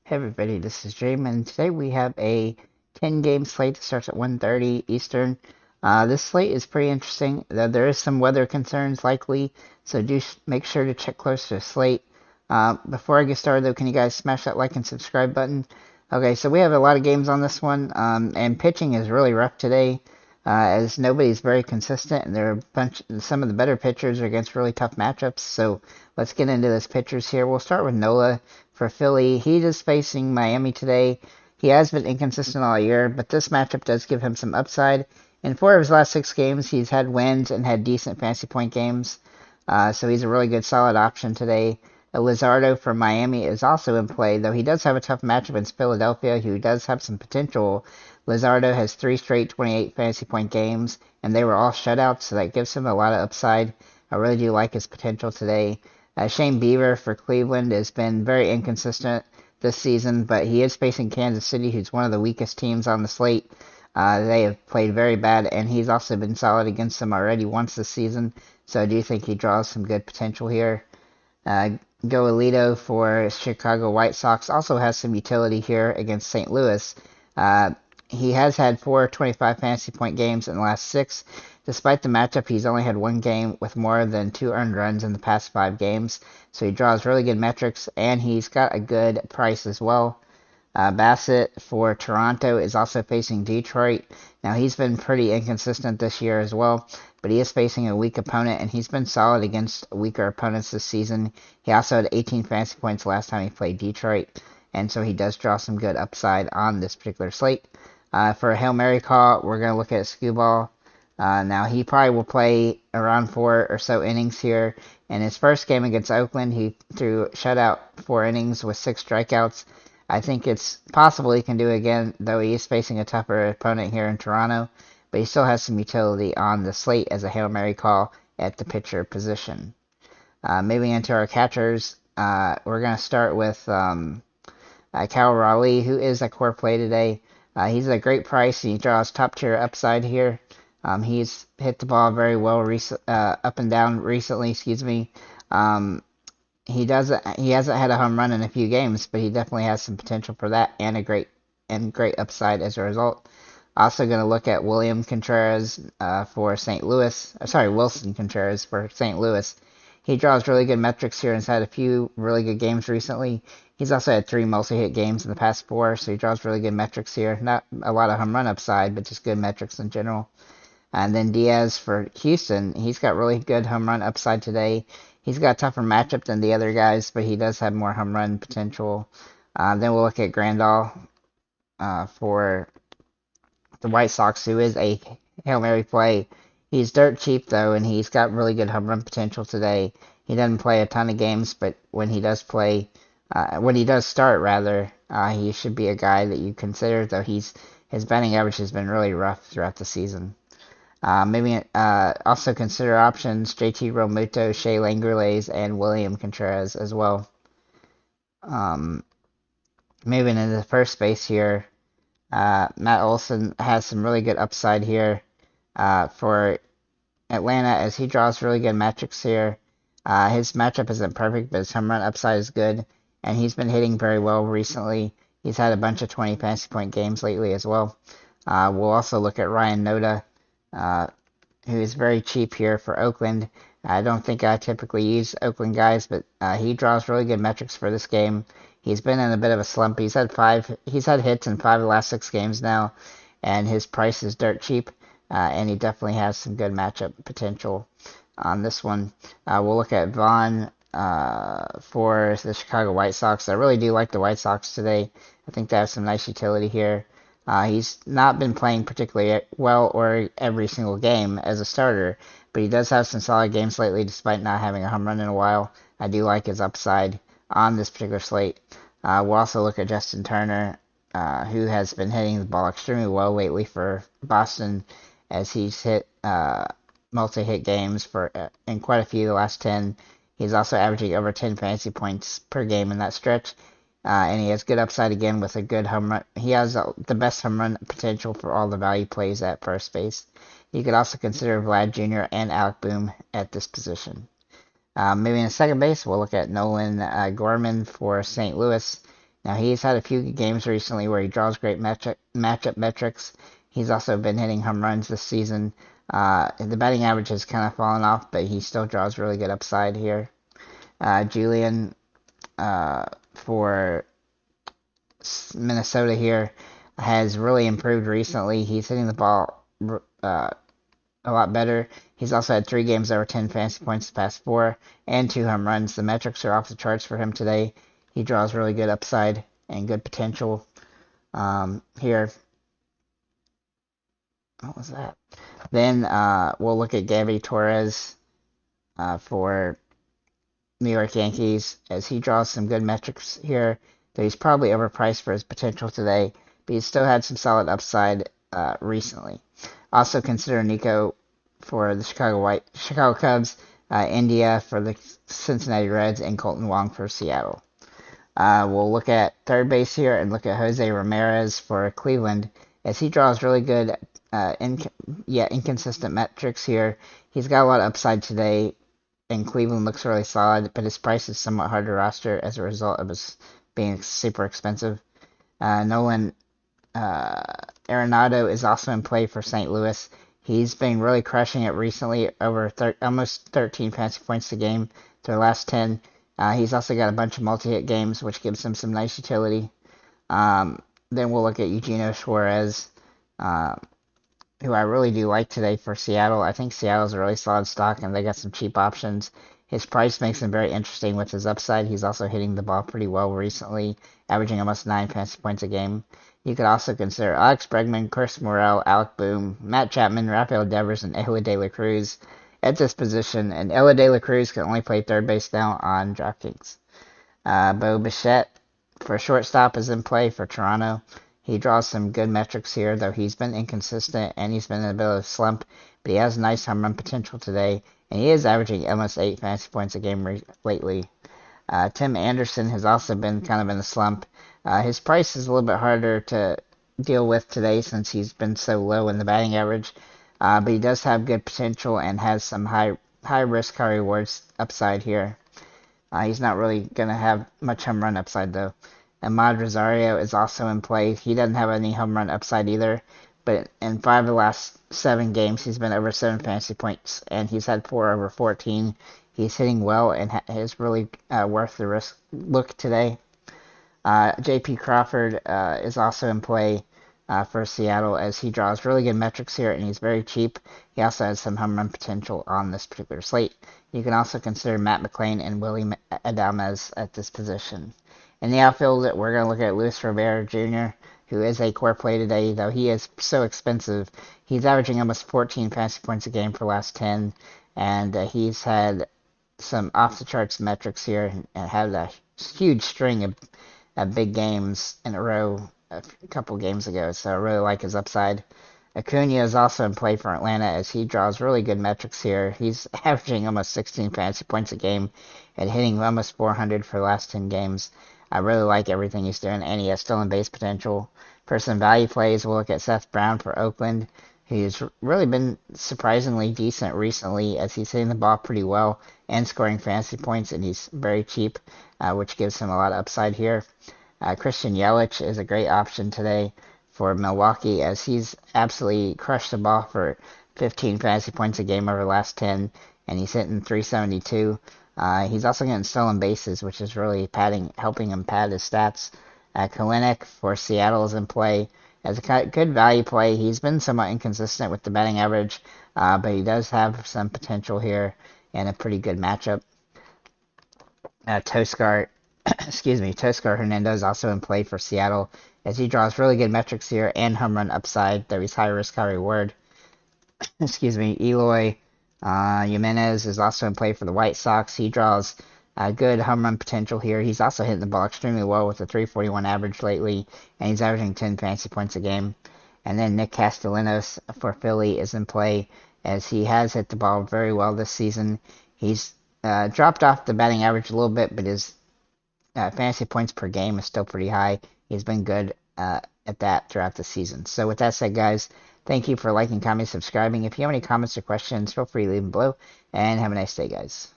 Hey everybody, this is James, and today we have a 10-game slate that starts at 1:30 Eastern. This slate is pretty interesting, though there is some weather concerns likely, so do make sure to check close to the slate. Before I get started though, can you guys smash that like and subscribe button? Okay, so we have a lot of games on this one, and pitching is really rough today, as nobody's very consistent, and there are some of the better pitchers are against really tough matchups, so let's get into those pitchers here. We'll start with Nola for Philly. He is facing Miami today. He has been inconsistent all year, but this matchup does give him some upside. In 4 of his last 6 games, he's had wins and had decent fantasy point games. So he's a really good, solid option today. Lizardo from Miami is also in play, though he does have a tough matchup against Philadelphia, who does have some potential. Lizardo has 3 straight 28 fantasy point games, and they were all shutouts, so that gives him a lot of upside. I really do like his potential today. Shane Bieber for Cleveland has been very inconsistent this season, but he is facing Kansas City, who's one of the weakest teams on the slate. They have played very bad, and he's also been solid against them already once this season, so I do think he draws some good potential here. Goelito for Chicago White Sox also has some utility here against St. Louis. He has had 4 25 fantasy point games in the last 6. Despite the matchup, he's only had 1 game with more than 2 earned runs in the past 5 games. So he draws really good metrics, and he's got a good price as well. Bassett for Toronto is also facing Detroit. Now, he's been pretty inconsistent this year as well, but he is facing a weak opponent, and he's been solid against weaker opponents this season. He also had 18 fantasy points last time he played Detroit, and so he does draw some good upside on this particular slate. For a Hail Mary call, we're going to look at Skubal. Now, he probably will play around 4 or so innings here. In his first game against Oakland, he threw shutout 4 innings with 6 strikeouts. I think it's possible he can do it again, though he is facing a tougher opponent here in Toronto. But he still has some utility on the slate as a Hail Mary call at the pitcher position. Moving into our catchers, we're going to start with Cal Raleigh, who is a core play today. He's at a great price, and he draws top-tier upside here. He's hit the ball very well up and down recently, excuse me. He hasn't had a home run in a few games, but he definitely has some potential for that and great upside as a result. Also going to look at William Contreras for St. Louis. Sorry, Wilson Contreras for St. Louis. He draws really good metrics here and has had a few really good games recently. He's also had 3 multi-hit games in the past 4, so he draws really good metrics here. Not a lot of home run upside, but just good metrics in general. And then Diaz for Houston. He's got really good home run upside today. He's got a tougher matchup than the other guys, but he does have more home run potential. Then we'll look at Grandal for the White Sox, who is a Hail Mary play. He's dirt cheap, though, and he's got really good home run potential today. He doesn't play a ton of games, but when he does start, rather, he should be a guy that you consider, though his batting average has been really rough throughout the season. Maybe also consider options JT Realmuto, Shea Langurlays, and William Contreras as well. Moving into the first base here, Matt Olson has some really good upside here for Atlanta as he draws really good metrics here. His matchup isn't perfect, but his home run upside is good, and he's been hitting very well recently. He's had a bunch of 20 fantasy point games lately as well. We'll also look at Ryan Noda, who is very cheap here for Oakland. I don't think I typically use Oakland guys, but he draws really good metrics for this game. He's been in a bit of a slump. He's had hits in 5 of the last 6 games now, and his price is dirt cheap, and he definitely has some good matchup potential on this one. We'll look at Vaughn for the Chicago White Sox. I really do like the White Sox today. I think they have some nice utility here. He's not been playing particularly well or every single game as a starter, but he does have some solid games lately despite not having a home run in a while. I do like his upside on this particular slate. We'll also look at Justin Turner, who has been hitting the ball extremely well lately for Boston as he's hit multi-hit games in quite a few of the last 10. He's also averaging over 10 fantasy points per game in that stretch. And he has good upside again with a good home run. He has the best home run potential for all the value plays at first base. You could also consider Vlad Jr. and Alec Boom at this position. Maybe in second base, we'll look at Nolan Gorman for St. Louis. Now, he's had a few games recently where he draws great matchup metrics. He's also been hitting home runs this season. The batting average has kind of fallen off, but he still draws really good upside here. Julian for Minnesota here has really improved recently. He's hitting the ball a lot better. He's also had 3 games over 10 fantasy points the past 4 and 2 home runs. The metrics are off the charts for him today. He draws really good upside and good potential here. What was that? Then we'll look at Gabby Torres for New York Yankees as he draws some good metrics here. Though he's probably overpriced for his potential today, but he's still had some solid upside recently. Also consider Nico for the Chicago Cubs, India for the Cincinnati Reds, and Colton Wong for Seattle. We'll look at third base here and look at Jose Ramirez for Cleveland as he draws really good, inconsistent metrics here. He's got a lot of upside today, and Cleveland looks really solid, but his price is somewhat hard to roster as a result of his being super expensive. Nolan Arenado is also in play for St. Louis. He's been really crushing it recently, over almost 13 fantasy points a game to the last 10. He's also got a bunch of multi-hit games, which gives him some nice utility. Then we'll look at Eugenio Suarez, who I really do like today for Seattle. I think Seattle's a really solid stock, and they got some cheap options. His price makes him very interesting with his upside. He's also hitting the ball pretty well recently, averaging almost 9 fantasy points a game. You could also consider Alex Bregman, Chris Morel, Alec Boom, Matt Chapman, Rafael Devers, and Ehua De La Cruz at this position. And Ehua De La Cruz can only play third base now on DraftKings. Bo Bichette for shortstop is in play for Toronto. He draws some good metrics here, though he's been inconsistent and he's been in a bit of a slump. But he has nice home run potential today, and he is averaging almost 8 fantasy points a game lately. Tim Anderson has also been kind of in a slump. His price is a little bit harder to deal with today since he's been so low in the batting average, but he does have good potential and has some high risk, high rewards upside here. He's not really going to have much home run upside though. Ahmad Rosario is also in play. He doesn't have any home run upside either, but in 5 of the last 7 games, he's been over 7 fantasy points, and he's had 4 over 14. He's hitting well and is really worth the risk look today. J.P. Crawford is also in play for Seattle as he draws really good metrics here, and he's very cheap. He also has some home run potential on this particular slate. You can also consider Matt McClain and Willie Adames at this position. In the outfield, we're going to look at Luis Rivera Jr., who is a core play today, though he is so expensive. He's averaging almost 14 fantasy points a game for the last 10, and he's had some off-the-charts metrics here and had a huge string of big games in a row a couple games ago, so I really like his upside. Acuna is also in play for Atlanta as he draws really good metrics here. He's averaging almost 16 fantasy points a game and hitting almost 400 for the last 10 games. I really like everything he's doing, and he has stolen base potential. For some value plays, we'll look at Seth Brown for Oakland. He's really been surprisingly decent recently as he's hitting the ball pretty well and scoring fantasy points, and he's very cheap, which gives him a lot of upside here. Christian Yelich is a great option today for Milwaukee as he's absolutely crushed the ball for 15 fantasy points a game over the last 10, and he's hitting 372. He's also getting stolen bases, which is really helping him pad his stats. Kalinick for Seattle is in play as a good value play. He's been somewhat inconsistent with the batting average, but he does have some potential here and a pretty good matchup. Toscar Hernandez also in play for Seattle as he draws really good metrics here and home run upside, though he's high risk, high reward. Eloy Jimenez is also in play for the White Sox. He draws good home run potential here. He's also hitting the ball extremely well with a 341 average lately, and he's averaging 10 fantasy points a game. And then Nick Castellanos for Philly is in play as he has hit the ball very well this season. He's dropped off the batting average a little bit, but his fantasy points per game is still pretty high. He's been good at that throughout the season. So with that said, guys, thank you for liking, commenting, subscribing. If you have any comments or questions, feel free to leave them below, and have a nice day, guys.